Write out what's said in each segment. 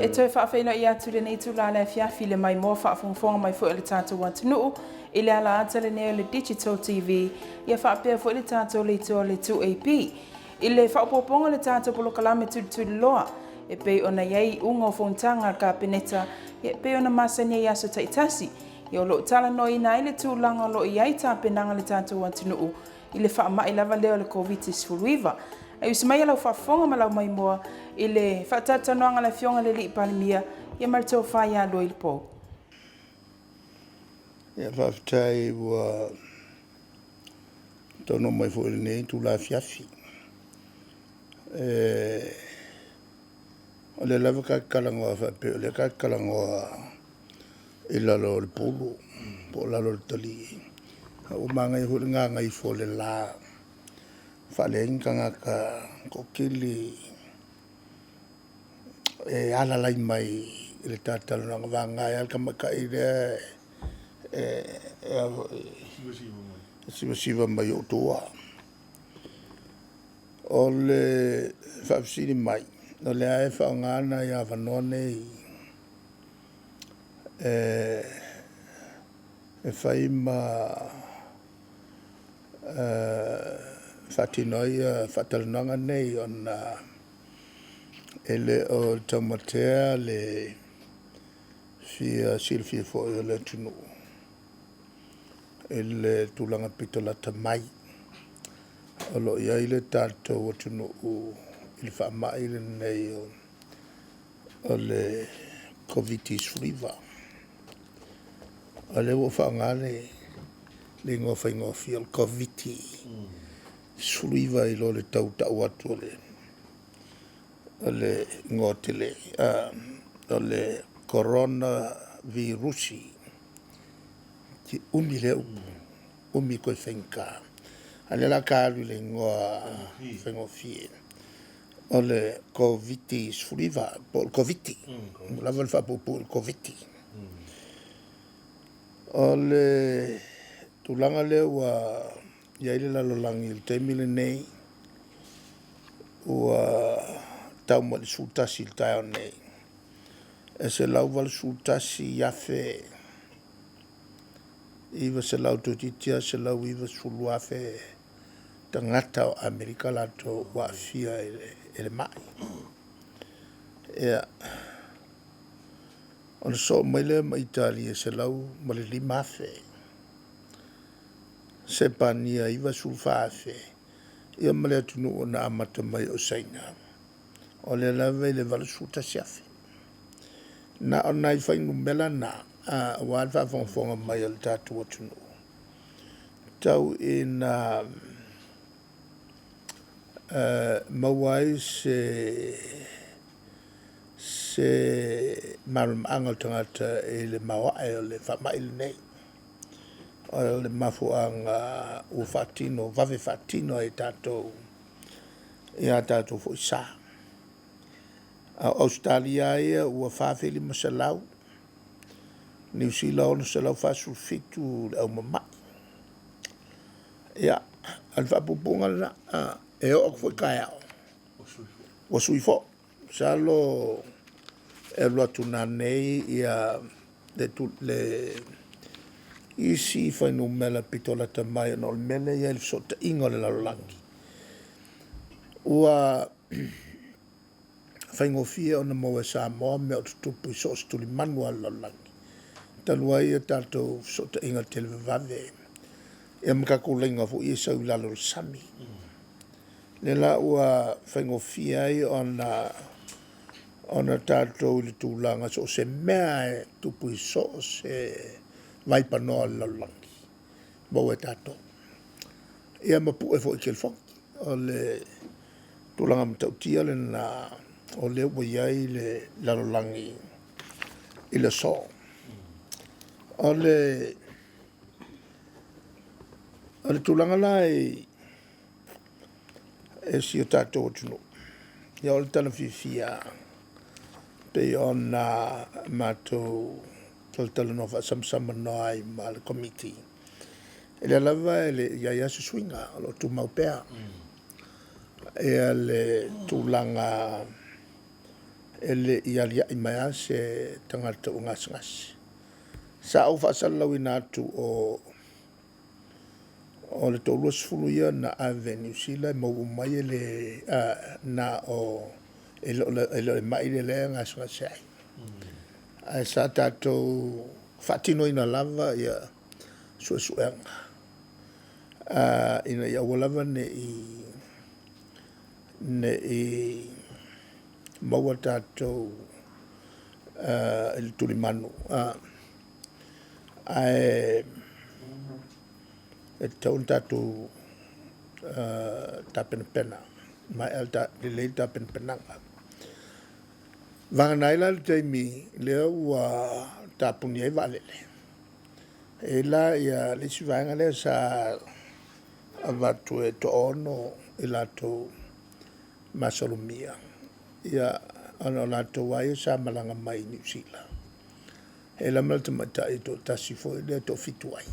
e toi whaafeina I atu le nei tula le fiafi le mai mo whaafonga mai fo le tātou atunuu I le ala ata le neo le Digital TV ia whaapea fo le tātou le toa le 2AP I le whaapoponga le tātou polo kalame tudu loa e pei ona iei unga o fontanga ka peneta e pei ona masani I aso taitasi I o lo tala no ina I le tūlanga lo iei tā penanga le tātou atunuu I le whaamai lava leo le COVID-19 e usi mai alau whaafonga malau mai moa I le whaatatanuanga la fionga le li palimia ia marito whai a loi po. Ia whaafitai ua tono mai fo ili nei tu la fiafi. O le lava kakalangoa whapeo, le kakalangoa I lalo le polo, po lalo le tali. O mangai huri ngā ngai fo le la. Whalenganga ka kokili e alalai mai I le tātalo nanga wāngai alka maka I rea siva mai o toa. O le whaafisiri mai, o le ae whaongana I a wanoa nei e whai ma whatinoia whatalananga nei o na ele o taumatea le fia silfia fo I le tunu ele tulanga pitolata mai o lo ia I le tātou o tunu I le whaamai le nei o le COVID-19 o le wo whaangale le ngofa ngofia o COVID-19 I lo le tautau atu o le ngotele o le coronavirus ki umi leo umi koe whenka ale la kāru le ngoa whengofie o le COVID-19 po le COVID lava le whapopu le COVID o le tulanga leo ia ile lalolangi le teimile nei ua tau mo le sultasi le tae o nei e se lau wale sultasi iafe iwa se lau totitia se lau iwa sulu afe tangata o Amerika lato waafia ele mai ea o le so maile ma Italia se lau ma le lima afe se pania iwa sulfa afe ia ma le atunu o na amata mai o saina o le lave le wale sultasi afe na o nai whaingu mela na wāl whaafonga mai al tātua tunu. Tau na mawai se marum angal tangata le mawai o le whamai le nei. O le mafuanga u whatino, vave whatino e tātou fo isa. Australia ia ua whawheli masalau. New Zealand ona salau whasulfitu au mamai. Ia, al whapupunga na e o fo kai ao. O suifo. Salo e lua tuna nei ia le isi whainu mela pitola tamai no le mele ia il sota ingo le lalolangi. Ua whaingofia ona maua sa moa mea o tutupu I so stuli manua lalolangi. Talua ia tātou sota inga telewe vave. Ia makakulenga fu ia sau lalo le sami. Le la ua whaingofia ai ona tātou le tūlanga so se mea e tupu I so se vaipanoa lalolangi. Mau e tātou. Ia mapu e fo I kelfongi. O le tūlanga matautia le na o le ua iai le lalolangi I le so. O le tūlanga la e si o tātou tunu. Ia o le tana fifia pe ona mātou tala no whaasamsama noai ma le komiti. E le lava e le iaia se swinga o lo tu maupea. E le tūlanga ele ia i mai se tangata o ngas. Sa au whaasalau ina atu o le tolu asfulu ia na Avenue Sila mau mai le na o ele mai le ngas ai. Ai sa tātou whaatino ina lava ia suesuenga. Ina ia walava ne i maua tātou il tulimanu. Ai e tau tātou tāpenapena. Mai alta le tāpenapenanga. Vanganaila le teimi lea ua tāpuni ai valele. E la ia le si vanga lea sa avatu e to ono i lato masalumia. Ia ana lato wai sa malanga mai New Zealand. E la malta mata i to tasi fo le to fitu ai.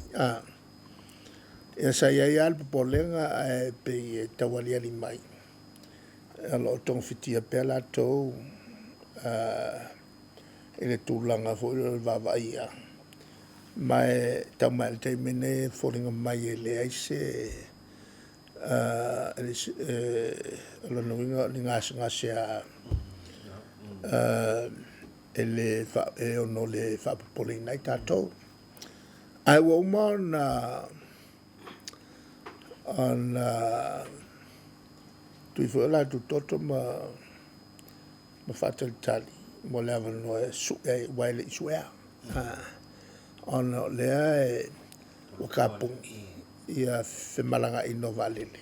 Ia sa ia alpo polenga e pe tawali ali mai. Alo tong fitia pe lato ele tūlanga fo le vavaia. Mai tamal te mene foringa mai ele aise lo nuinga ngase a ele fa e ono le fa polina tato. Ai wo na tu fo la tu toto ma fatal tali mo le avano su e wile suea. Ona lea o kapungi ia whemalanga i no valele.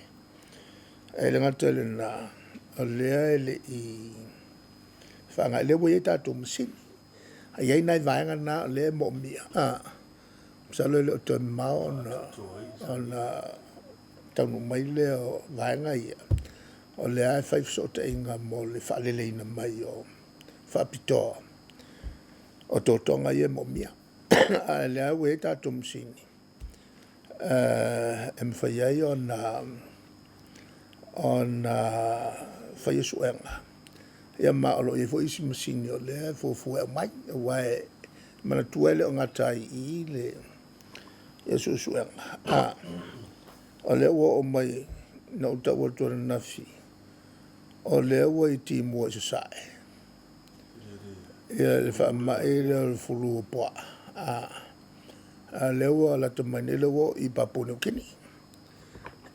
E le ngata le na o lea ele i whanga le wei tātou masini. A iei nai vaenga na le mo mia. Salo le o te mao ona taunu mai le o vaenga ia. O lea e whaifsota inga mo le whalele ina mai o whapitoa. O tōtonga ia mo mia. A lea wei tātou masini. E mwhai ai ona whai suenga. Ia maolo i fo isi masini o lea fo mai. Wae mana tuele o ngatai i le ia suenga. O lea ua o mai na uta ua tuara nafi. O lea ua i timua i sasae. Ia le wha mai le fulu o poa. Lewa la te mai lewa i papone kini.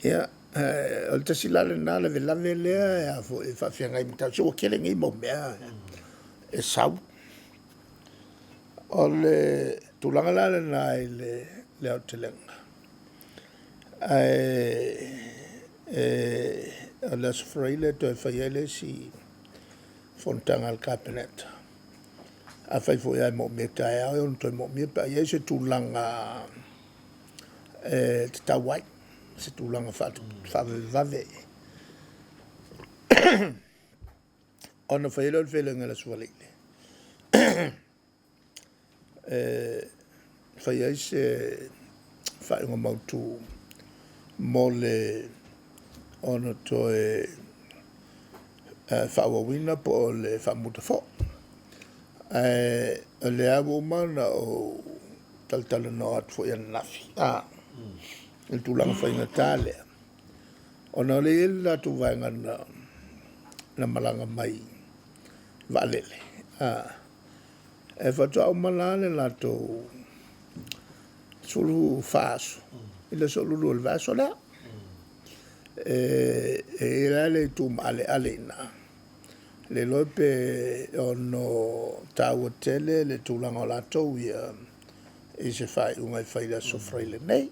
Ia o te silale na le lave lea ya fo e fa fianga i mta so kele ngi mo mea. E sau. O le tulanga la na le o telenga. O le sfraile to e faiele si fontanga al capeneta. A fai fo ia mo me ka ia on to mo me pa ia se tulanga te tawai se tulanga fa vave ona fai lo feeling la suale fai ia se fai ngo mau tu mole ona to fa wina po le fa muta fo le abo mana o taltala no at fo ia nafi il tulang fa inga tale ona le la tu vanga na malanga mai valele e fa to malale la to sulu faso il sulu il vaso la e la le tu male alena le lope ono tau tele le tulanga la tau ia e se fai unga fai la sofra ile nei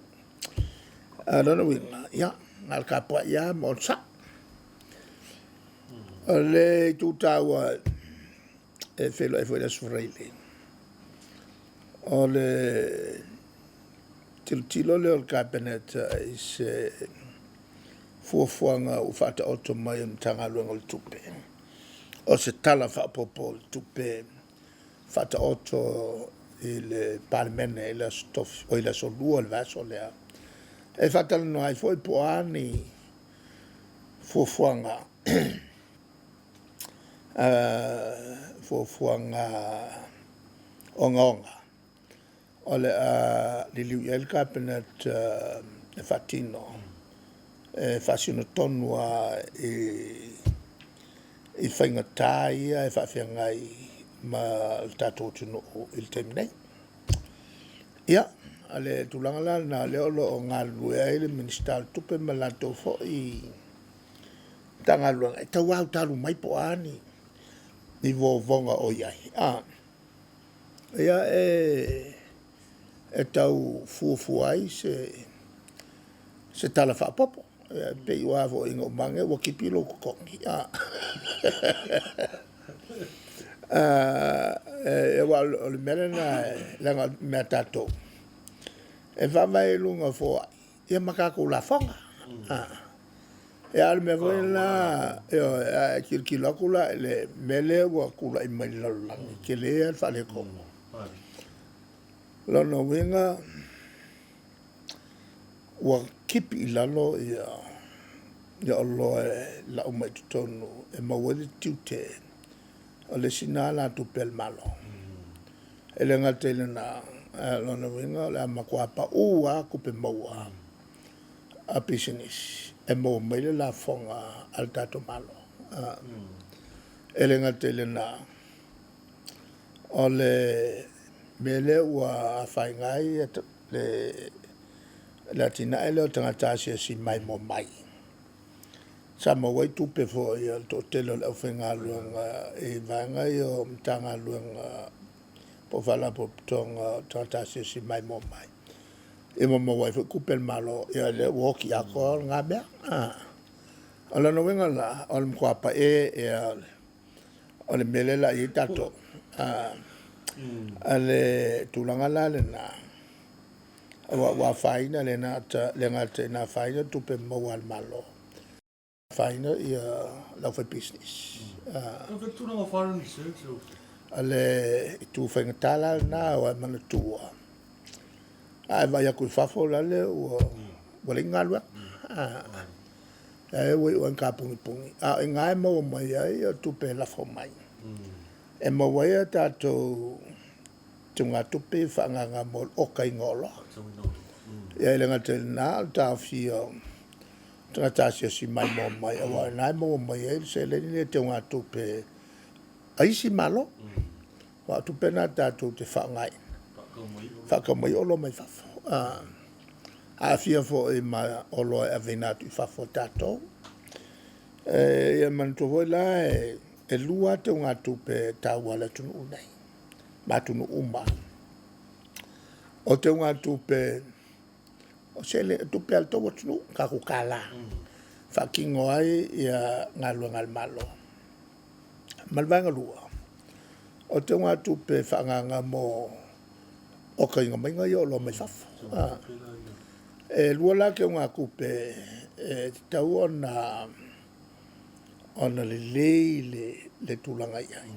no wina ya ngal kapua ya mo sa le tu tau e felo e fai la sofra ile ole tilo le ol cabinet is fuafuanga u fata auto mai mtanga luenga tupe o se tala fa popo tupe fata auto il parmene la stof o la solua il vaso lea e fata no ai foi po ani fuafuanga fuanga onga o le liu el cabinet e fatino fasino tonua i whainga tāia e whawhiangai ma tātou tino il temnei. Ia, ale tulangala na le olo o ngā lue aile ministal tupe ma lantou fo i tanga luanga. E tau au talu mai po ani i vonga o iai. Ia e tau fuafuai se tala whapopo. Pe i wāvo ingo mange wa kipi loko kongi. E wa o le mele na langa mea tātou. E whamai lunga fōa. Ia makako la whonga. E ale me koe la e kirkila kula le mele wa kula i mai lalangi. Ke lea whale kongo. Lona winga wa kipi i lalo ia alo la umai tutonu e mawele tiute o le sinala tu pel malo. E le ngate le na lona winga le amakua pa ua kupe maua a business e maua maile la fonga al tato malo. E le ngate le na o le mele ua a whaingai le tina ele o tangata si mai mo mai. Sa mawai tupe fo i al to telo le whainga luanga e vanga i o mtanga luanga po whala po tonga tangata si mai mo mai. E mo mawai fo kupel malo i le woki ako ngā mea. Ala no wenga la o le mkwapa o le mele la i tato. Ale tulanga la le na wa faina le ngate na faina tupe mawal malo faina ia la fa business Ka tulanga foreign research ale tu fainga tala na wa mana tua ai vai ku fafo la le o wale ngalwa we wan ka pungi pungi ngai mo mai ai tupe la fo mai e mo waya tato tunga tupe whanganga mo o kai ngolo. Ia le ngate nā tā whio tunga tāsia si mai mo mai awa nai mo mai e se le ni te unga tupe aisi malo wa tupe nā tātou te whangai whakamai olo mai whafo a whia fo e ma olo e avena tu whafo tātou ia manto hoi la e lua te unga tupe tāwala tunu unei matunu uma. O te unga tupe o sele tupe al towo tunu kakukala. Whakingo ai ia ngalua ngal malo. Malvanga lua. O te unga tupe whanganga mo o kainga mainga i o lo mai whafo. E lua la ke unga kupe tau ona le tulanga iai.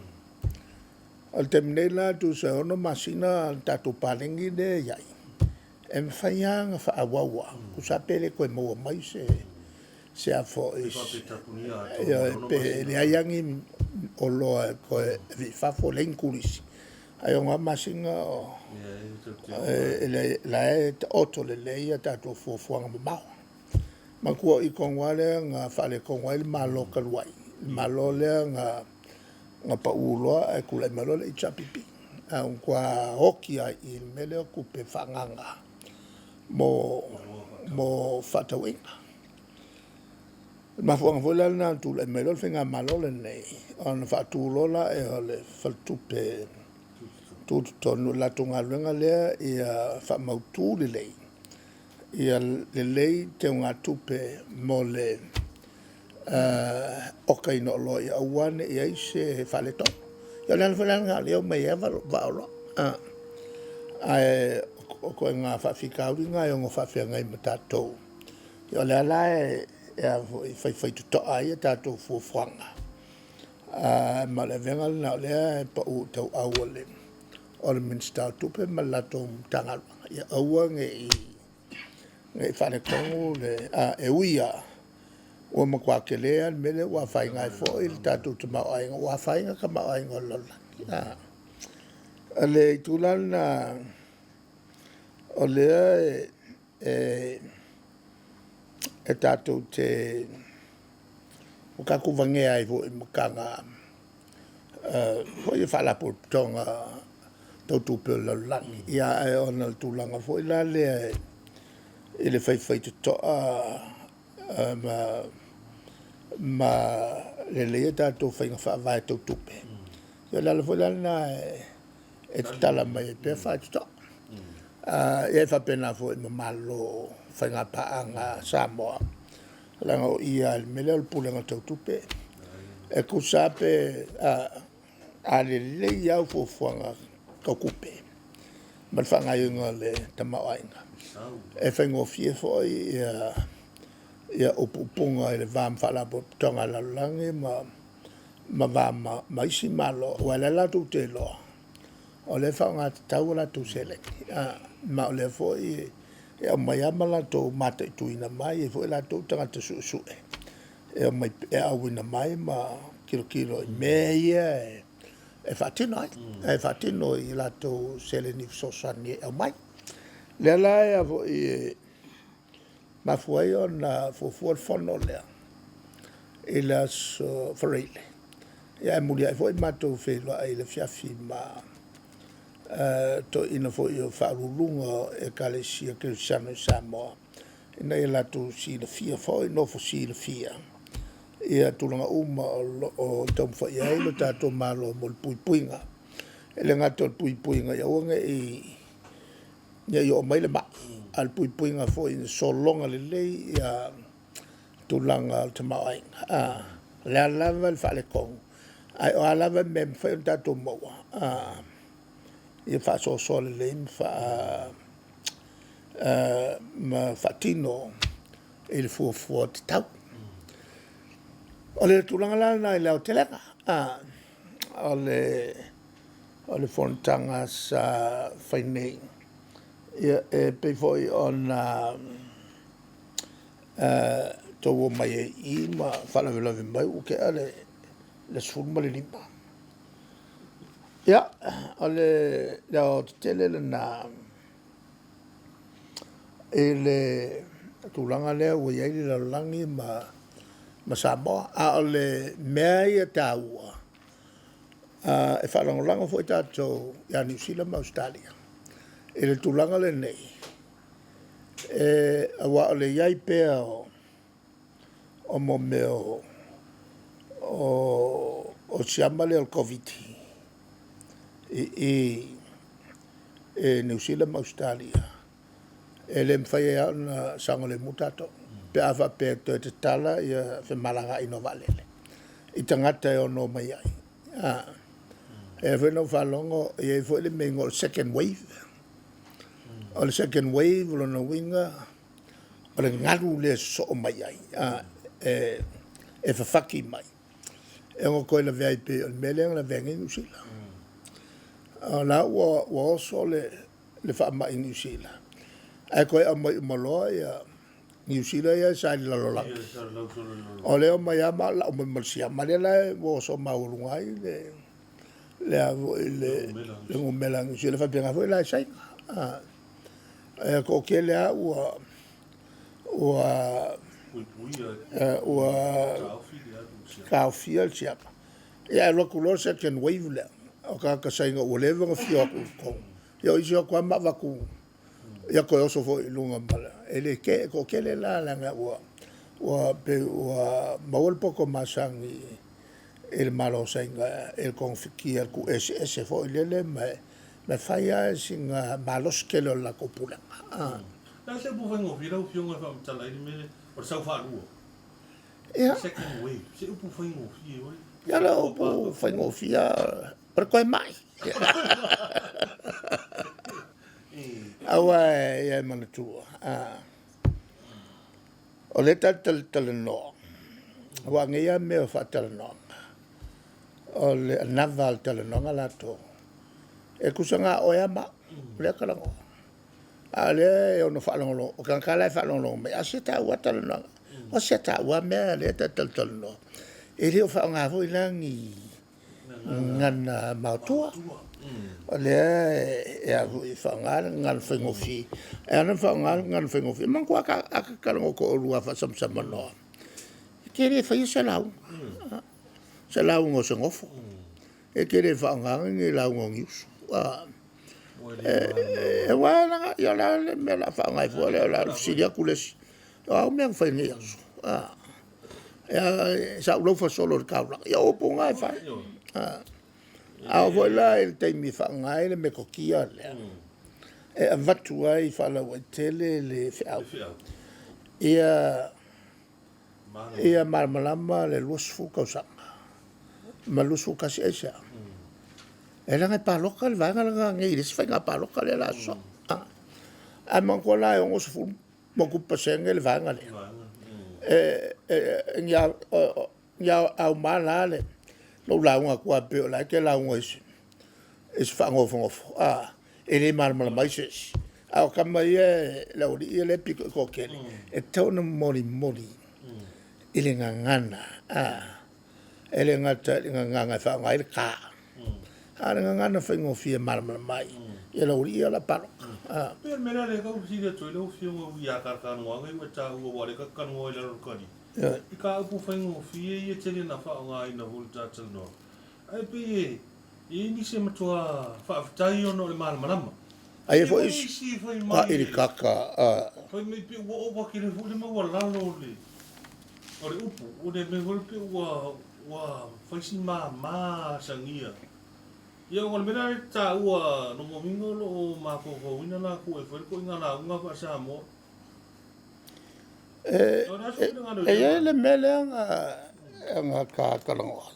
Al temnela tu se ono masina tatu palengi de yai. Em fayang fa awawa. Kusapele ko mo mai se afo is. Pe le ayangi olo ko vi fa fo lenkulis. Ayo nga masinga ele la auto le ya tatu fo fo nga ma. Makua i kongwale nga fa le kongwale malo kalwai. Malo le nga pa uloa e kula malo le chapipi kwa hoki ai il mele kupe fanganga mo fatawinga ma fuanga vola na tu le melo finga malo le nei on fatu lola e le faltupe tu tonu la tunga lunga le ia fa mautu le lei ia le lei te unga tupe mo le o kai no lo ia wan ia se fale to ia le fale nga le me ia va lo ai ko nga fa fika nga yo nga fa fa nga matato ia le ala ia fai to ai tato fu franga ma le venga na le pa u to awole o le minsta tupe malato tanga ia awa nge fale kongo le e uia o makwa ke lea mele wa whainga fo i tātou te mauainga wa whainga ka mauainga o lola. Ale i tūlana o lea e tātou te o kaku wangea i fo i makanga fo i whalapo tonga tau tūpeo lalani. Ia e ona tūlanga fo i la lea i le whaiwhai te toa ma le lea tātou whainga whaavai tau tupe. Ia lala fo lana e te tala mai e pia whai te toa. Ia e whapena fo i mamalo whainga paanga Samoa. Langa o ia le mele o pulenga tau tupe. E kusape a le lei au fo fuanga kau kupe. Man whanga iunga le tamauainga. E whaingo fie fo ia upunga i le vam whalapo tonga lalangi ma vama ma isi malo o ele latu te loa. O le whanga te tau latu sele. Ma o le fo i e mai amala to mata i tuina mai e fo e latu tangata su e. E mai e awina mai ma kilo i mea ia e whatino ai. E whatino i latu sele ni fsosani e mai. Le la e avo i mafuai o na fufua fono lea. I le aso whareile. Ia e muli ai fo i matou whelua ai le fiafi ma to ina fo i o whaarulunga e kalesia Cristiano Samoa. Ina i latu si le fia fo i nofo si le fia. Ia tulanga uma o tau mwhai ai lo tātou malo mo le puipuinga. E le ngato le puipuinga ia uanga ia i o mai le ma. Al puipuinga fo i so longa le lei ia tulanga al te mauainga. Le alava le whale kong. Ai o alava me mwhai o tātou maua. Ia wha so le lei ma whatino i le fuafua te tau. O le tulanga lana i leo te lenga. O le fontanga sa whainei. Ia e pe foi ona tau o mai e i ma whalawe mai u ke ale le surma le lima. Ia, o le o te tele le na e le tulanga lea ua iai le lalangi ma Samoa. A o le mea ia tāua. E whalangolanga foi tātou ia New Zealand ma Australia. E le tulanga le nei. E awa o le iai pea o mo meo o siama le al COVID. E New Zealand ma Australia. E le mwhai e na sango le mutato. Pe awa pe to e te tala ia fe malanga ino valele. I tangata e ono mai ai. E whenau whalongo e fo le mengo o second wave. O le second wave lo na winga o le ngaru le so mai ai. E whawhaki mai. E ngo koe la vei pe o le mele la vengi New Zealand. La ua oso le whaama i New Zealand. Ai koe a mai umaloa ia New Zealand ia sa i lalolaki. O leo mai ama la o mai malsia. Ma le la o so maurungai le ngumela New Zealand whapenga fo i la sainga. E ko ke lea ua kaofia le siapa. Ia e loku lo second wave lea. O ka sainga ua lewe nga fio aku kong. Ia o isi o kwa mawaku. Ia koe oso fo i lunga mala. E le ke ko ke le la langa ua mawal poko masangi il malo sainga il kong fiki al ku SS fo i lele me faya singa malos ke lo la kopula. Na se bu fango vira o fionga fa tala i me o sa fa ru. Ia. Second wave. Se bu fango fi oi. Ia la o fango fia per koe mai. Awa ia manatua. O le tala no. Wa ngia me fa tala no. O le naval tala no ngalato. E kusanga o ya ma le kalango. Ale o no fa lo o kan kala fa lo me asita wa tala no. o se ta wa me le ta tal tal no e le fa nga vo ilangi ngana matua o le e a vo fa nga ngal fengo fi e ana fa nga ngal fengo fi man kwa ka ka ngo ko lua fa sam sam no ke le fa se lau ngo se ngofo e ke le fa nga ngi lau ngo e wala ya la me la fa nga fo le la si dia kules o me fa ni so sa lo fa solo ka la ya o ponga fa a vola el te mi fa nga le me kokia le e vatu ai fa la tele le fa ia malama le lusu ka sa malusu ka se esa ela ngai pa local va nga ngai ris fa nga pa local la so a man ko la on se fu mo ku pa sengel va nga le ya au malale lo la nga ku a pe la ke la ngo is fa ngo fo ele mal mai se a ka mai la ori ele pico ko ke e tona mori ele nga ngana ele nga nga fa nga ka ana ngana fa ngo fie mal mai ele ori la paro per mera le ka usi de toilo fio ngo ya ka ka ngo ngai wa cha u wa le ka kan ngo le ro ka ni ka pu fa ngo fie ye tele na fa nga ina hul ta tel no ai pe ye ni se matua fa tai ono le mal malama ai fo is ele kaka fa me pe wa ki le fu le ma wa la lo le ore upu o de me hol pe wa fa si ma sangia ia ngol mena ta ua no mo mingo lo ma ko ina na ku e foi ko ina na nga pa sa mo le mele nga ka kalongo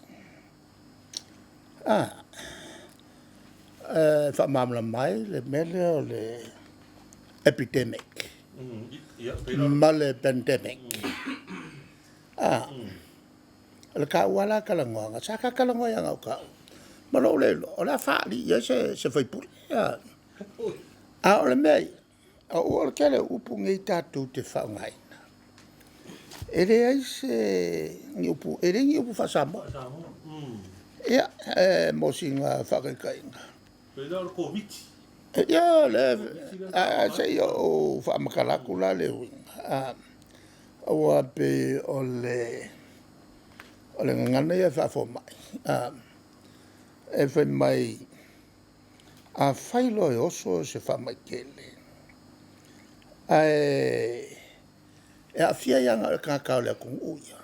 fa mamla mai le mele o le epidemic male pandemic le ka wala kalongo nga sa ka kalongo yang au ka malo le o la fa li ya se foi pur a o le mai o le kele upu ngai tatu te fa ngai ele ai se upu fa samo ya mo singa fa kai pe da covid ya le se yo fa makala kula le o pe o le ngana ya fa fo mai e fe mai a failo e oso se fa mai kele e a fia yanga ka le kung uya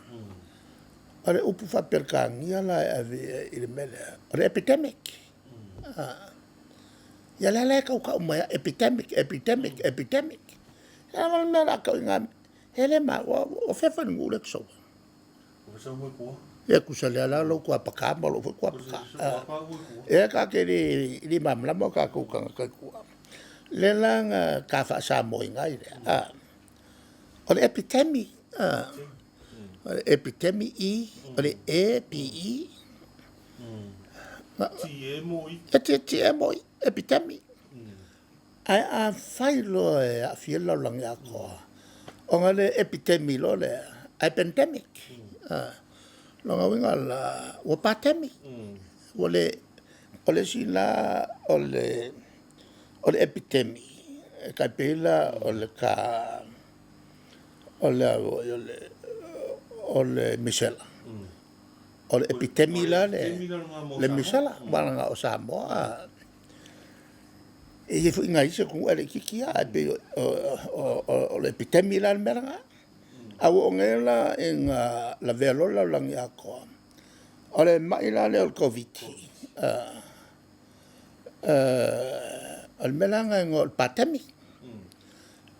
ale upu fa perkangia la il mele epidemic ya la ka mai epidemic ya la na ka ngam hele ma o fe fa ngule so mo ko e ku sale ala lo ku apaka mo lo ku apaka e ka ke li mam la mo ka ku le lang ka fa sa mo ngai o le epidemic epidemic o le epi epidemic a failo a fielo lang ya ko o ngale epidemic lo le epidemic longa winga la o patemi ole sila ole epidemi ka pela ole misela ole epidemi la le misela bala o Samoa e fu ngai se ku ele kikia pe ole epidemi la meranga au ngela en la velo la lang ya ko ole mai la le covid al melanga ngol patemi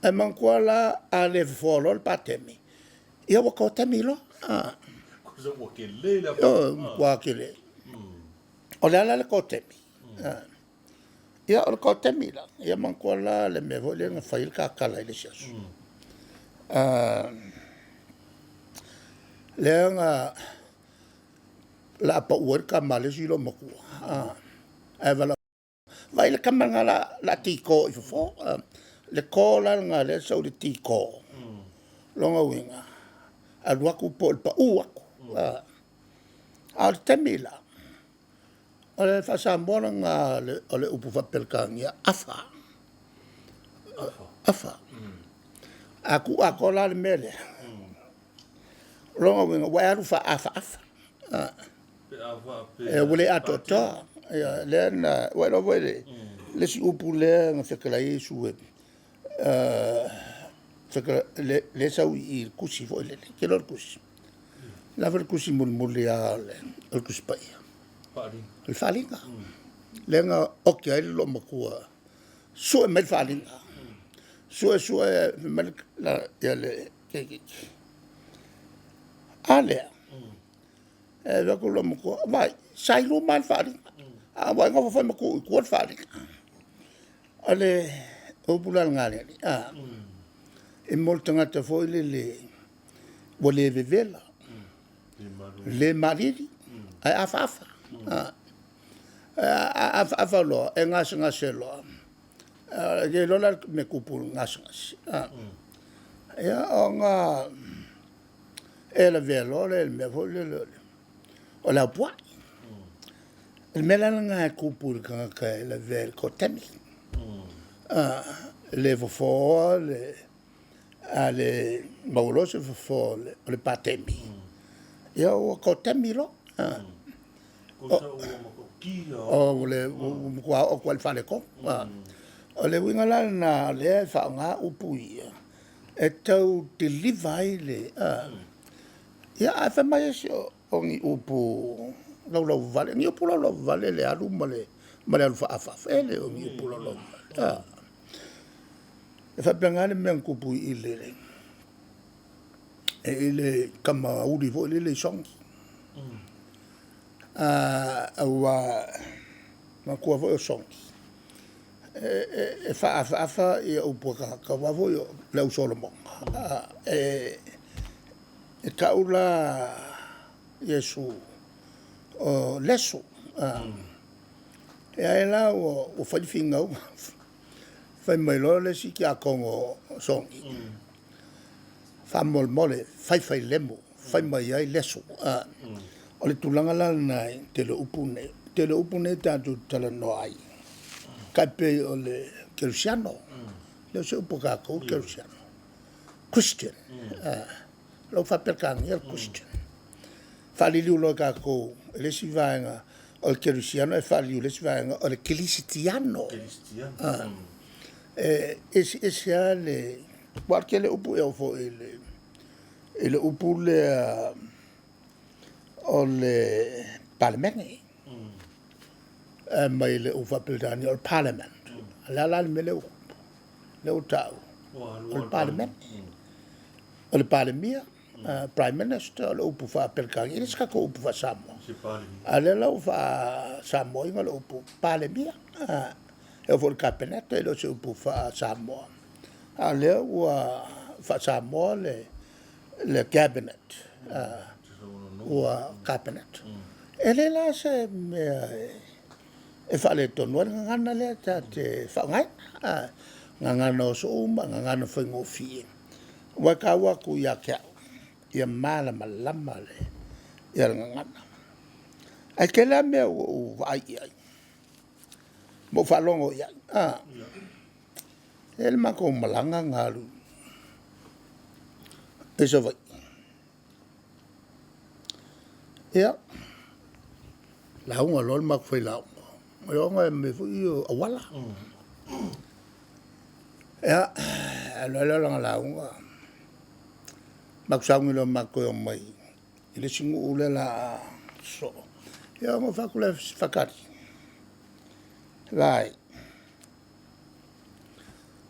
e man kwala ale folo el patemi ia ko temi lo cosa vuoi che lei la kwa kile ole la ko temi ia ko temi la ia man kwala le me vole nga fail ka kala ile shasu lenga la pa uer ka male si lo moku vala vai le kamanga la tiko i fo le kola nga le so le tiko longa winga aluaku po le pa'u aku. A le temi la. O le whasamona ngā o le upu whapelkangia afa. Afa. Aku ako la le mele. Ronga winga wai aru wha afa. E wale ato ta. Le na wai no wai le si upu le ngā whekala Yesu e. Le sau I kusi fo le. Ke lor kusi. Lava le kusi muli a le kusi pai. Le whalinga. Le ngā oki ai lo makua. Sue me le whalinga. Sue me le kekiki. A lea. E wako lo makua. Vai, sai lo man whalinga. A wai ngā whawhai makua I kuat whalinga. A le opulal ngāre ni. E mol tangata fo le wale vevela. Le mariri. Ai afa. Afa loa, e ngase loa. Ke lola me kupu ngase. Ia o ngā e la velo, le me fo le. O la pua. Le mela ngā kupu ka e la velo ko temi. Le fofo, le maulose fofo, le patemi. Ia o ko temi lo. O le o kwal fale ko. O le winga la na le fa nga upui. E tau deliver le. Ia a fa mai so ongi upu lau vale. Ni upu lau vale le alu male alu fa afa. Ele ongi upu lau. E fa pengane me kupu I le. E le kama uri vo le songi. Awa makua vo songi. E fa afa I upu ka vo yo le usolomo. E kaula Yesu o leso. E ai la o fai finga o fai mai lo le si kia kongo songi. Fa mole fai lemo fai mai ai leso. O le tulanga la nai te le upune tātou tala no ai. Kaipe o le Kerusiano. Le se upo kako Kerusiano. Christian. Lo fa perkangi el Christian. Faliu lo kako le si vaenga o le Kerusiano e faliu le si vaenga o le Cristiano. Ese ale qualche le upu e o fo ele upu le o le parlamenti mai le ufa peltani o le parliament la me le utau o le parlamenti o le parlemia prime minister le upu fa pelkang ini ska ko upu fa samo ale la ufa samo inga le upu parlemia e o fo le cabinet e lo se upu fa samo ale ua fa samo le cabinet ua cabinet ele la se me e fa le tonu ngana le ta te fa ngai ngana o so uma ngana fa ngofi wa ka wa ku ya ka ya mala malama le ya ngana ai ke la me o ai mo fa longo ya el ma ko malanga ngalu eso vai ya la un lol ma foi la yo me fui a wala ya la la un ma sang lo ma ko mai ile singu ule la so ya mo fa kule fakari vai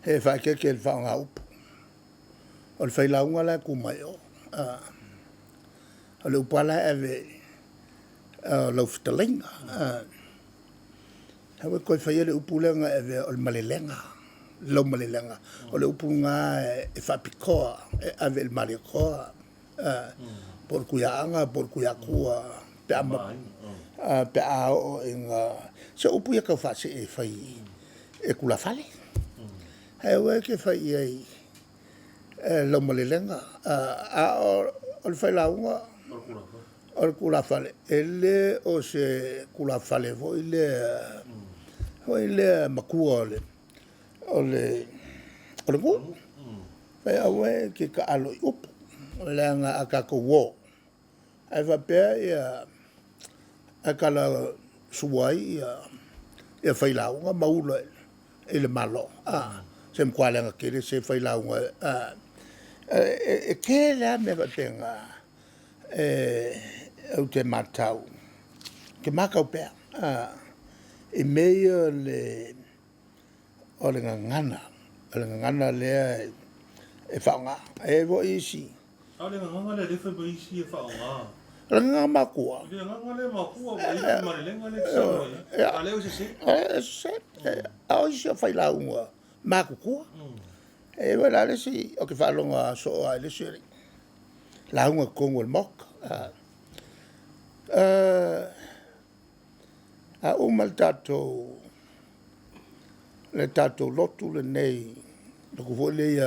he fa ke fa nga up o le faila unga la ku mai o le upala ave lo ftalinga ha ko fa le upulenga ave o malelenga lo malelenga o le upunga e fa pikoa ave el malikoa por kuianga por kuiakua pe ama pe a o inga se upu ya ka fa se e fai e kula fale e we ke fai ai lo malelenga a o o le whailaunga, o le kula whale. E le o se kula whale vo i le makua o le ngu. Pai awe ki ka alo i upu. O le anga a kako wō. Ai whapea a kala suwai ia whailaunga maula i le malo. Se mkualenga kere se whailaunga. E ke lea me watenga au te matau. Ke makau pea. E mei o le ngangana. O le ngangana lea e whaonga. E vo isi. Ale nganga le refa ba isi e whaonga. Le nganga makua. Le nganga le makua ba isi marelenga le tsawa. Ale o se se? E se. Ao isi o whailaunga makukua. E wala le si o ke whalonga so a le siri. Launga kongo le moka. A umal tatou le tatou lotu le nei le kufu le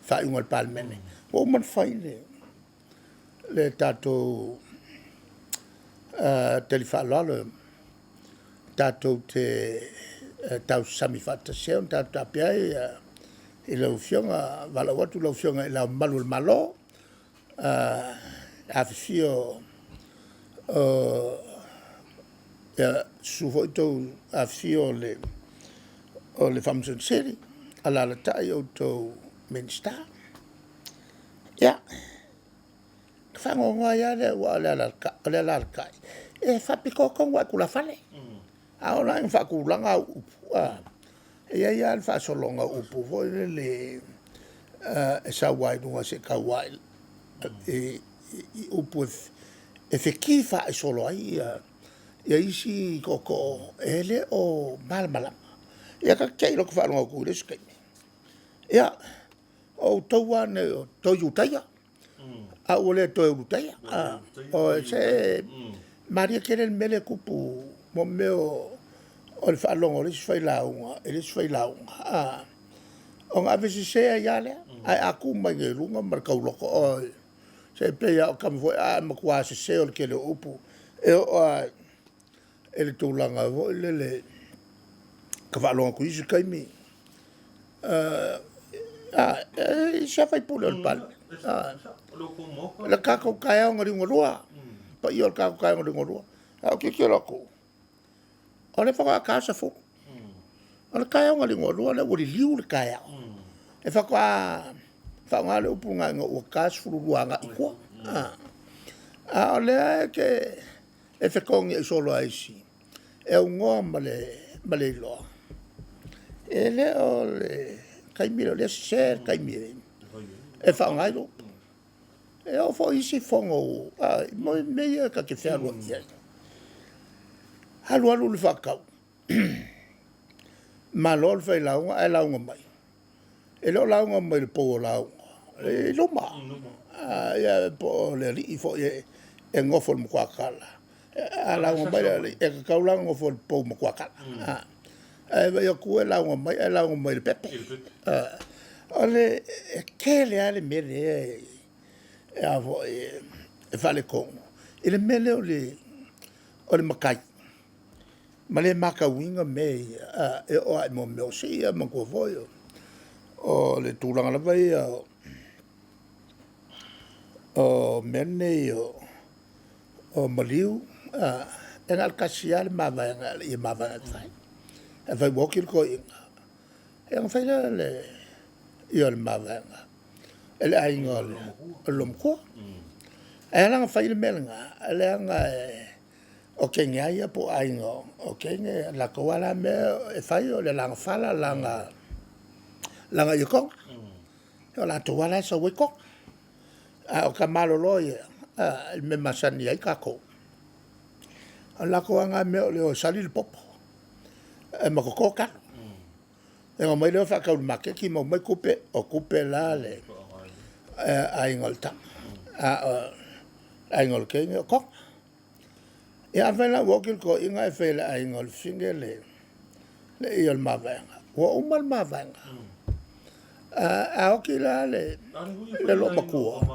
whainga le palmene. O man whaine le tatou te li whalalo tatou te tau sami whata seon tatou tapiai i lau fionga wala watu lau fionga i lau malu le malo a fio sufo itou a fio o le Famson City ala la tai o tou Minster. Ya. Whangonga ia le wa le ala kai. E whapiko kong wa kula whale. A ona in whakulanga upu. Ia ia le whasolonga upu. Voi le e sa wai nunga se ka wai. E upu e wheki wha e solo ai. Ia isi koko ele o malamalama. Ia ka kei loko whanonga kure skai. Ia. O taua ne o toyu taia. A ole toyu taia. O se Maria kere mele kupu mo meo o le whalonga o le whailaunga. E le whailaunga. O ngā visi sea iale. Ai aku mai nge runga markau loko o se plea o kamifoi a makua se sea o le kele upu. E o e le tūlanga vo le ka whalonga ku isi kaimi. Sia fai pule o le pale. Le kako kaya o ngari ngorua. Pa i o le kako kaya o ngari ngorua. Au kiki loko. O le whaka kasa fuku. O le kaya o ngari ngorua le wari liu le kaya. E whaka whanga le upu ngai ngā ua kasa fururuanga i kua. O le ke e whakongi e solo aisi. E o ngoa ma le iloa. E le o le kaimira, le ser kaimira. E whaongai lo. E o fo isi fongo. Mo mea ka ke whaarua ia. Halu le whakau. Ma lo le whailaunga, e launga mai. E lo launga mai le po o launga. E loma. Ia po le li fo e ngofo le mkwakala. A launga mai e kaulanga ngofo le po mkwakala. E ia kue launga mai le pepe. Ole kele ale mele e avo e vale kongo. Ele mele ole makai. Male maka winga me e o ai mo me o sia mo ko voio. O le tulanga la vai o mene o maliu e ngal kasial ma vai ngal i ma vai fai. E vai wokil ko inga. E ngai le i o le mawanga. Ele ainga o lomkua. E langa whai le melenga. Ele anga o kenge aia po ainga. O kenge la kawala me e whai o le langa whala langa i konga. O la tuwala sa wiko. O ka malolo ia. Me masani ai kako. O la kawanga me o le o sali le popo. E makokoka. E ngā mai leo whakau make ki mau mai kupe o kupe la le a ingol tam. A ingol kenge o kong. E a whaila wokil ko inga e whaila a ingol finge le iol mawanga. Wa umal mawanga. A oki la le lo makua.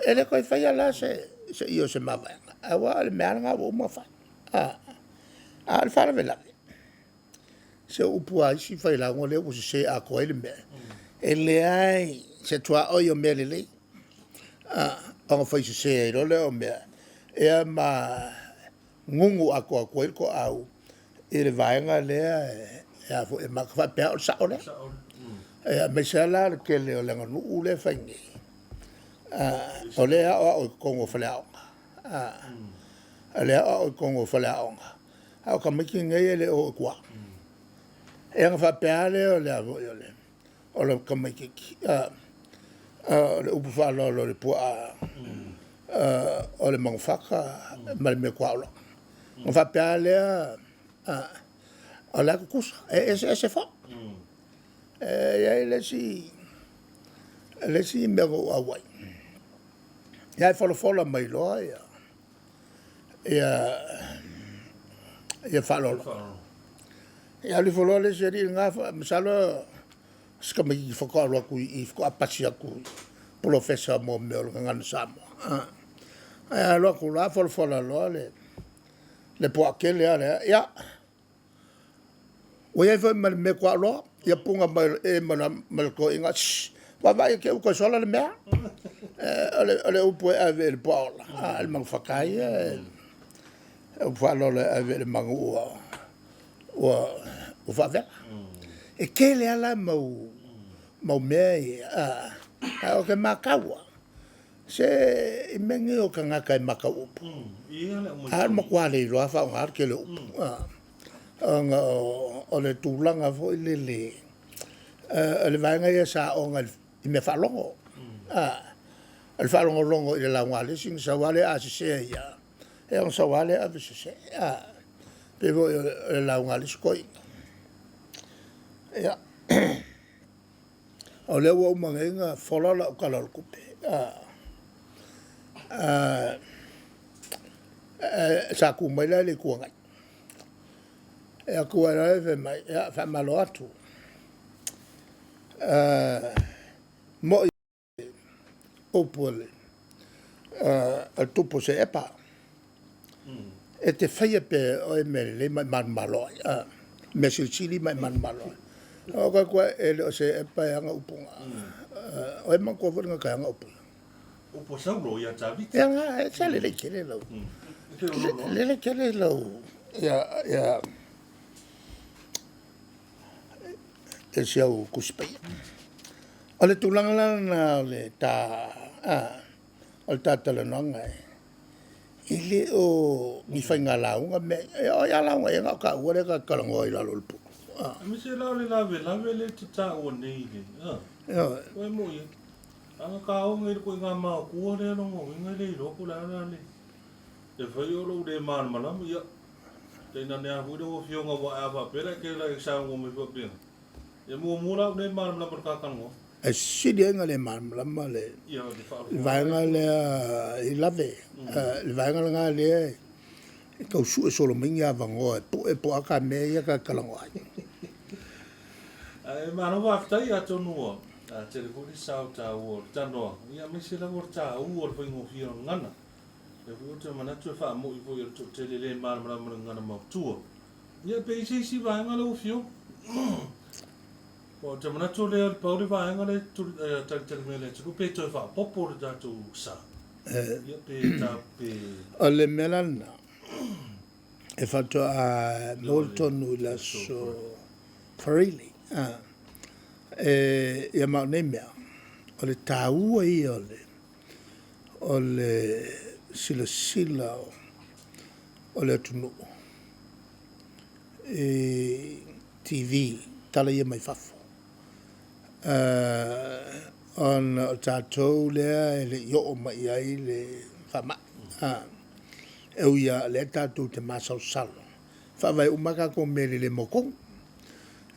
ele koe whaia la se io se mawanga. Awa le mea nga wo ma whai. Le whara vela. Se upua isi whai la ngole o se a koe le mea. E le ai se tua oi o mea le lei. Anga whai se e role o mea. Ea ma ngungu a koe ko au. E le vaenga lea e makawha pea o sao lea. Me se la ke le o lenga nuu le whaingi. O lea o kongo whale aonga. Lea o kongo whale aonga. Au ka miki ngai le o kua. E anga whapea le o lea o le. O le ka miki ki. Le upu whalolo le pua. O le mangwhaka. Ma le me kua ola. Whapea lea. O lea kukusa. E se wha. Le si mea o awai. Ia whalofola mai loa ia whalolo. Ia li whaloa le se ri ngā masalo ska mai i whakaaro aku i whakaapasi aku professor mo mea o ngana Samoa. Ia loa ku la whalofola loa le poake lea lea. Ia o ia whai me kua loa ia punga mai malko inga vai ke ko sola le mea ole upo ave le paola al mang fakai o falo le ave le mang o fa e ke le ala mau me o ke makawa se mengi o kanga kai makau al makwale ro fa ngar ke le anga ole tulanga fo le le vanga ia sa onga i me whalongo. Al whalongo longo i le laungale sing sa wale a se se ia. E on sa wale a se se. Pe vo i le laungale skoi. Ia. O le ua umangenga whalala o kalal kupe. Sa kumaila le kuangai. E a kuarai ve mai. Ia whamalo atu. Mo opole al tupo se epa e te whaia pe o e mere le mai man malo me silsili mai man malo o ka kua e le o se epa e anga upunga o e man kua wharinga ka anga upunga upo sauro ia tavi e anga e sa le kere lau le kere lau ia e siau kuspeia. O le tulanga na le ta o le tatala nanga i le o ni whainga launga me o ia launga e ngā ka ua le ka kalango i lalo le puku. Mi se lau le lave le te tā ua nei le. Koe mo ia. Anga ka o ngai koe ngā maa kua le anongo inga le i roko le ana le. Te whai o lau le maa malama ia. Teina nea hui o fionga wa awa pera ke la i saa ngome fua pia. E mua mula ne maa malama ka kango. E sidi enga le maa malama le. Vaenga le i lave. Le vaenga le ngā le e kau su e solo mingi a vangoa e po aka me ia ka kalango ai. E maa no waftai a tonua. Telefoni sao ta ua tanoa. Ia me se la ua ta ua whaingo fia ngana. E ua te manatu e wha mo i fo i te le maa malama ngana mautua. Ia pe isi vaenga le u fio. O te manatu le pauri vaenga le tari me le tuku pe toi wha popo le tatu sa. Ia pe ta pe... O le melana e whato a Moltonu la so Farili. Ia mau nei mea. O le tāua i o le sila o le atunu. TV tala ia mai fafo. On o tātou lea e le yo mai ai le whama. E uia le tātou te masau salo. Whawai umaka ko mele le mokong.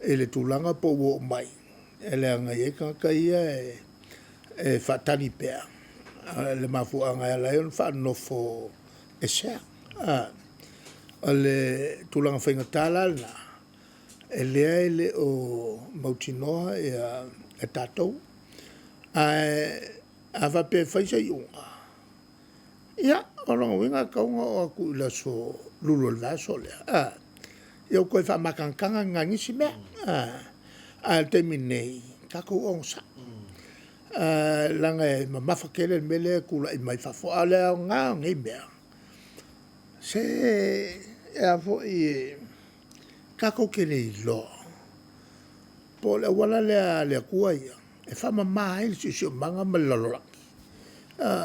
E le tūlanga po wo mai. E le anga e kaka ia e whatani pēr. Le mafu anga e lai on whanofo e sea. O le tūlanga whainga tālala. E lea e le o mautinoa e tātou. ava pe fai se iunga ia olonga winga kaunga o ku la so lulu la so le eu koe fa makankanga ngangi si mea a te minei kako onsa langa e mafakele mele kula i mai fafo ale nga ngai mea se e avo i kako kele i lo po le wala le kua ia e fa mama il si manga malolola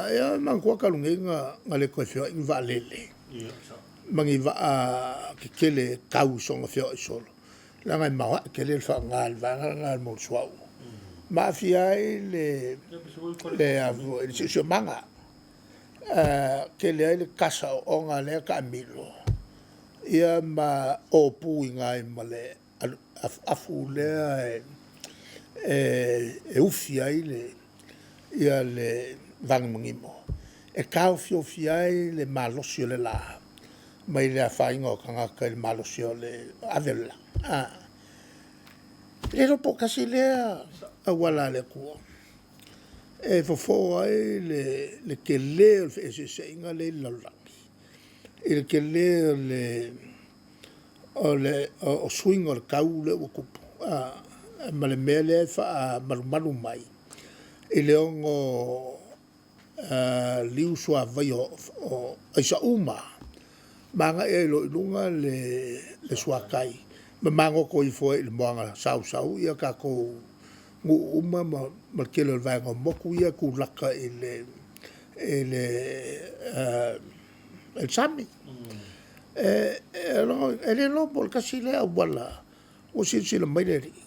ia mangkua kalungenga ngale koe fio in valele mangi va ke kele kau songa fio solo langa mawa kele fa ngal va ngal mo swau mafia le avo il si manga kele le kasa o ngale ka milo ia ma o pu ngai male afu le ufia ile ia le vang mungimo e kau fio fiai le malosio le la mai le faingo kanga ka le malosio le avela le ro po kasi le a wala le ko e fo ai le kele e se inga le lalangi il kele o swing o kau le o kupu ma le mele fa malu mai ele ongo liu sua vai o isa uma manga e lo lunga le suakai ma mango ko i foi le manga sau ia ka ko ngu uma ma kelo vai ngo moku ia ku laka ele sami ele no por kasi le wala o si le mai le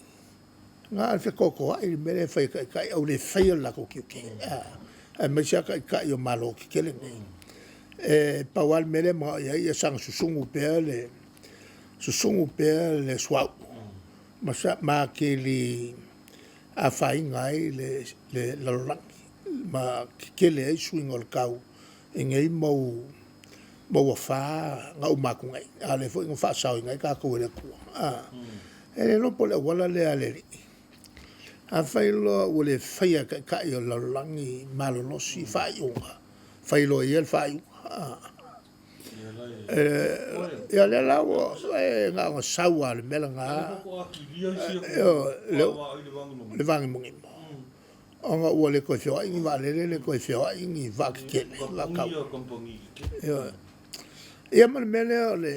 nga al fe koko ai mele fai kai au le fai la ko ki me sia kai yo malo ki kele pawal mele ma ia sang susungu pe le swau ma ke li a fai ngai le la ma kele ai swing ol kau ngai mo fa nga uma ku ngai ale fo nga fa sa ngai ka ko le ku ele no pole wala le ale a failo o le faia ka yo la langi malo no si faionga failo el fai ya le la o nga sawa le melanga le vangi mungi onga o le ko fio ingi vale le ko fio ingi va ke la ka ia mal mele le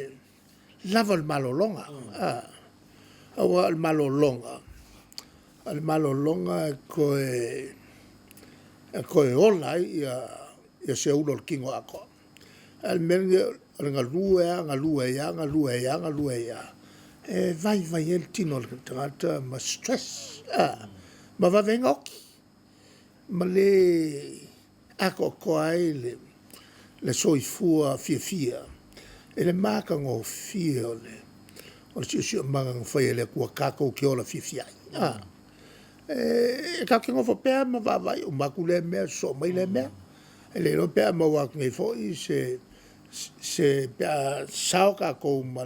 lava el malo longa o el malo longa al malo longa ko e ola ia se uno el kingo ako al mele nga lue ya vai el tino el trata ma stress ma va venga ma le ako ko ai le soifua fia e le maka ngo fia o si manga fai le kua kako ki ola fia e ka ki ngofo pea ma vai o makule me so mai le me le no pea ma wa ngai fo i se pea sao ka ko ma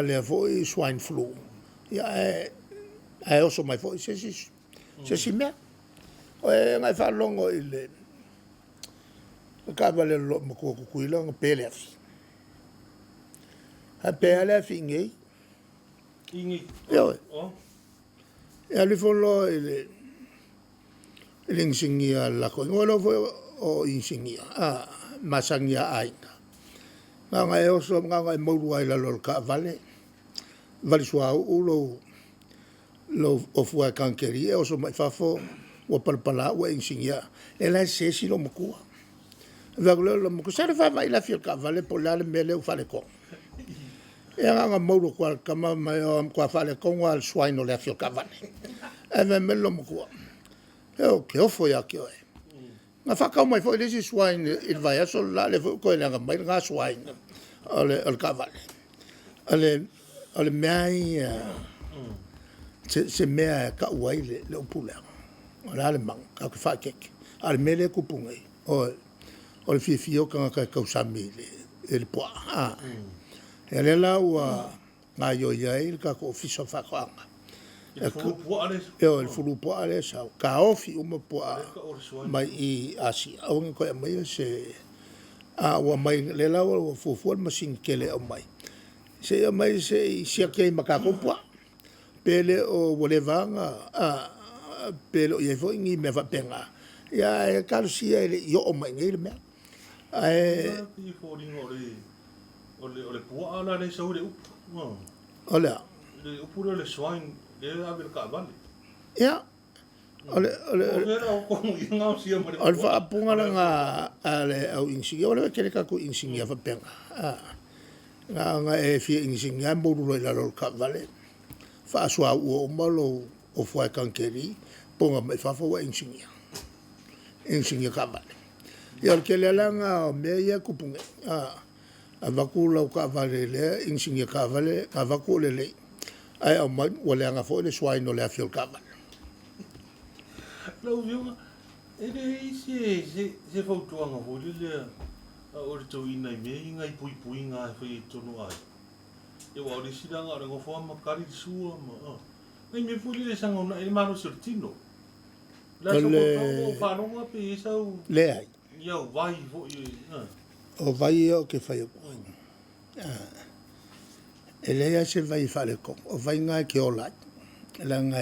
le fo i swine flu ya e oso mai fo se si me o ngai fa longo ile ka vale lo mo ko kuilo ng PLF a PLF ingi yo e ali folo ile insingia la ko ngolo fo o insingia masangia aina nga e oso nga mo ruai la lo ka vale swa lo o fu kankeri e oso mai fafo o palpala o insingia e la se si lo mo ku lo mo ku sa fa mai la fil ka vale po la mele o fale ko e nga mo ro kwa kama mai kwa fale ko wal swine le fil ka vale e me lo mo ku e ke o fo ya ke nga fa ka mai fo le swine il va ya sol la le ko le nga mai nga swine al ka vale ale mai se mea ka uai le upula ala le mang ka fa kek al mele ku pungai o le fio ka usami le po ele la wa nga yo ya il ka ko fiso fa ka el fulu po ale sa ka ofi uma po mai I asi au ko mai se a wa mai le la wa fu masin kele o mai se mai se ke makako po pele o volevanga pele ye fo ngi me va penga ya e kalusia yo o mai ngi me ai ole pua ala le so le ola le upuro le swine le aver ka vale ya ole fa punga nga ale au insi ole kele ka ku insi ya fa penga nga e fi insi ya mo lo la lo ka vale fa swa o malo o foi kankeri ponga me fa fo insi ya ka vale ya kele la nga me ya ku punga avakula ka vale le insi ya ka vale avakule le ai o mai wale anga fo le swai no le afil ka vale lo viu ele se foto anga fo le o le to ina me ngai pui nga foi tonu ai e wa le sidanga le fo ma kari sua ma ngai me fo le sanga na e maro sortino la so ko fa no ma pe sa le ai yo vai fo o vai o ke fai ko ele ya se vai fale ko o vai nga ke ola la nga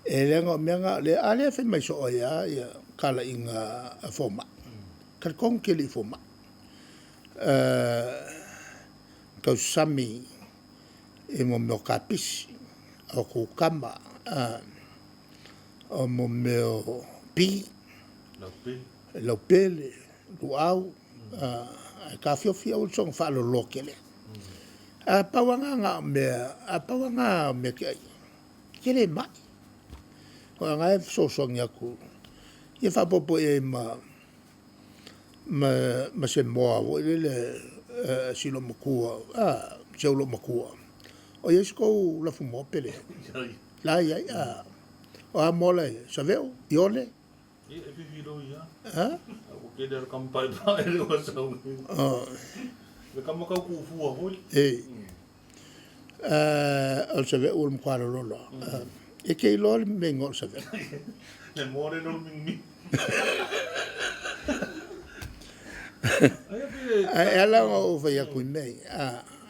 ele nga menga le ale fe mai so ya kala inga forma kal kon ke li forma ka sami e mo me kapis o ko kama o mo me pi lo pele lu au ka fio song fa lo lokele pawanga me ke le mai ko nga so nyaku ye fa popo e ma se mo le silo mokua jolo mokua o yes ko la fumo pele la ya o amole saveu yole e viviro ya o que der campai ba ele o so le kamaka ku fu ho o saveu o mkwalo lo e ke lo mengo saveu le more no mi ela o vai ku nei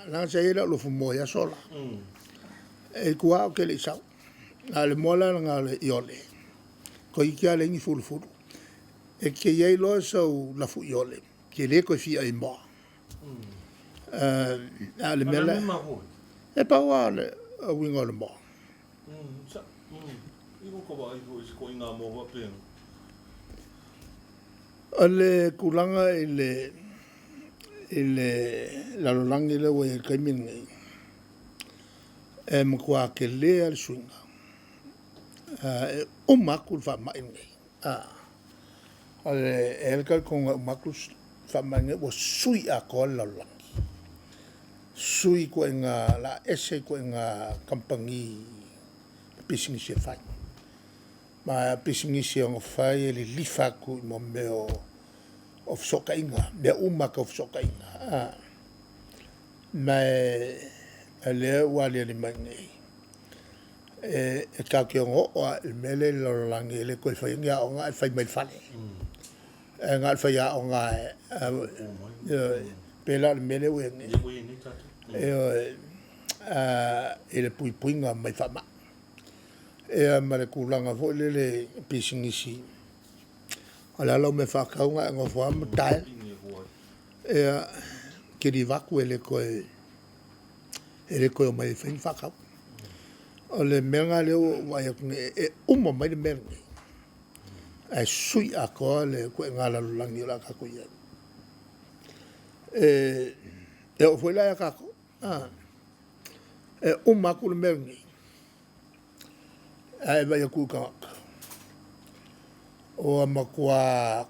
la se lo fumo ya sola e kwa ke le sa ale mola nga le yole ko ikia le ni fulu e ke ye lo so la fu yole ke le ko fi ai mo ale mela e pa wale a wingo le mo iko ko ba ko inga mo ba pe ale kulanga ile la lolangi le we kamin kwa ke le al swinga makul fa mai ngai ale elka con makul fa mai wo sui a ko la sui ko nga la ese ko nga kampangi pising se fa ma pising se on fa ele lifa ku mo meo of sokainga me ka of sokainga ma ale wale le mangi e ka ke ngo o mele lo langi le ko fa nga o nga fa mai fale nga fa ya o nga pela mele we ele pui nga mai fa ma ma le kulanga vo le pisingisi ala lo me fa ka nga ngo fo am tai ke di va ku ele ko mai fa ka o le menga le wa ya mo mai le menga ai sui a ko le ko nga la langi la ka ko ya o foi la ka ko ma ku le menga ai va ya ku ka o makua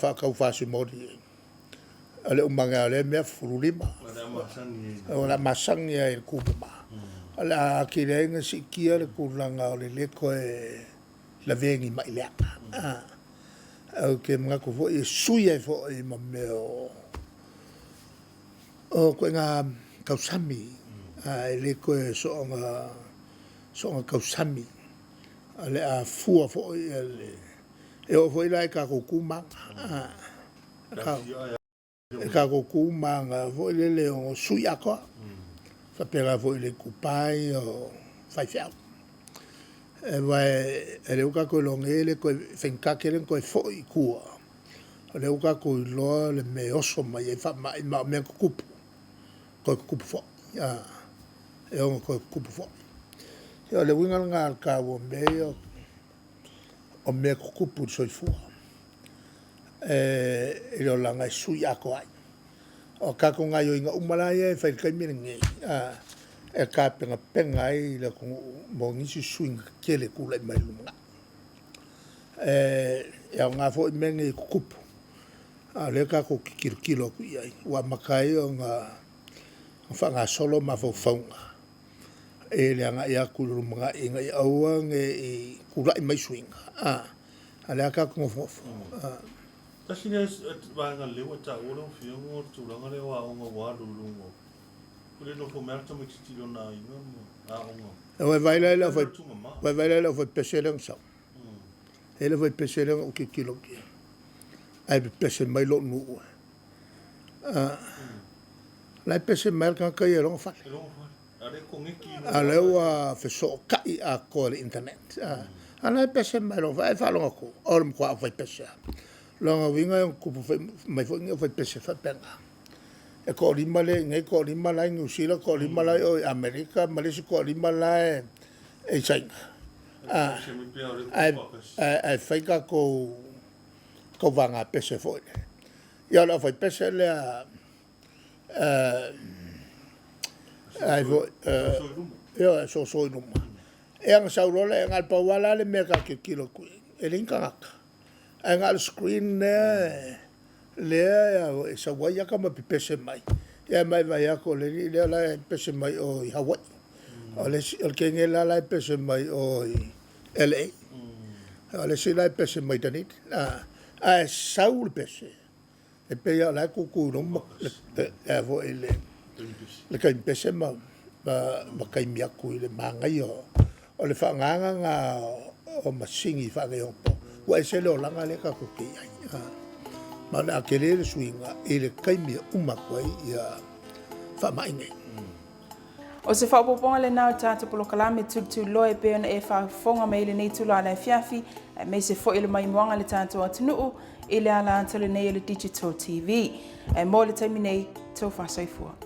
fa ka fa si modi ale umanga le me fulima o la masangi e kupa ala kirenga sikia le kulanga le ko la vengi mai le o ke mga ko fo e suia fo e ma me o ko nga kausami le koe soonga kausami. Ale a fua fo e o foi lai ka kokuma. Ka kokuma nga foi le o sui ako. Fa pera foi le kupai o fai fiao. E vai e le uka ko longele ko fenka keren ko foi kua. Le uka ko lo le me oso mai e fa mai ma me kupu. Ko kupu fo. E o ko kupu fo. Yo le winga nga ka wo me o me kupu so fu. E lo langa sui ako ai. O ka ko nga yo inga umala ye fa ka mi ngi. E ka penga ai le ko mo ngi swing kele kula mai lunga. Ya nga fo mengi kupu. Le ka ko kilo ku ai. Wa makai o nga fa nga solo ma fo fonga. E le nga ya ku lu mga inga au nge kula mai swing. Ale ka ko fo. Kasi ne ba nga lewa ta ora fio mo tu nga le wa wa lu ngo. Kule no fo merto me tilo na inga mo. Vai vai lá foi pesseleng sa. Ele foi pesseleng o que kilo que. Ai pesse mai lo nu. Lá pesse mai kan ka yero fa. Ale wa fe so kai a ko internet. Ana pesse mai lo vai fa lo ko. Orm ko foi pesse. Longa winga ko mai foi pesse fa penga. E ko lima le ngai ko lima la New Zealand ko lima la o America Malaysia ko lima la e China ai fai ka ko vanga pese foi ya la foi pese le ai vo yo so no e ang sa rola ang alpa wala le me ka kilo ku e linka ang screen le sa waya ka mapipese mai ya mai vai ako le la pese mai o Hawaii o le ke la pese mai o LA o le si la pese mai tani a saul pese e pe ya la ku no le vo le ka pese ma ba kai mi aku le manga yo o le fa nga o masingi fa ge o wa se lo langa le ka ku ki mana akele swinga ele kaimi uma koi ya fa mainge o se fa poponga le na tata polo kalame tu loe pe ona e fa fonga mai le nei tu la na fiafi me se fo ile mai moanga le tata atunu ile ala antele nei le digital TV e mo le taimi nei to fa saifua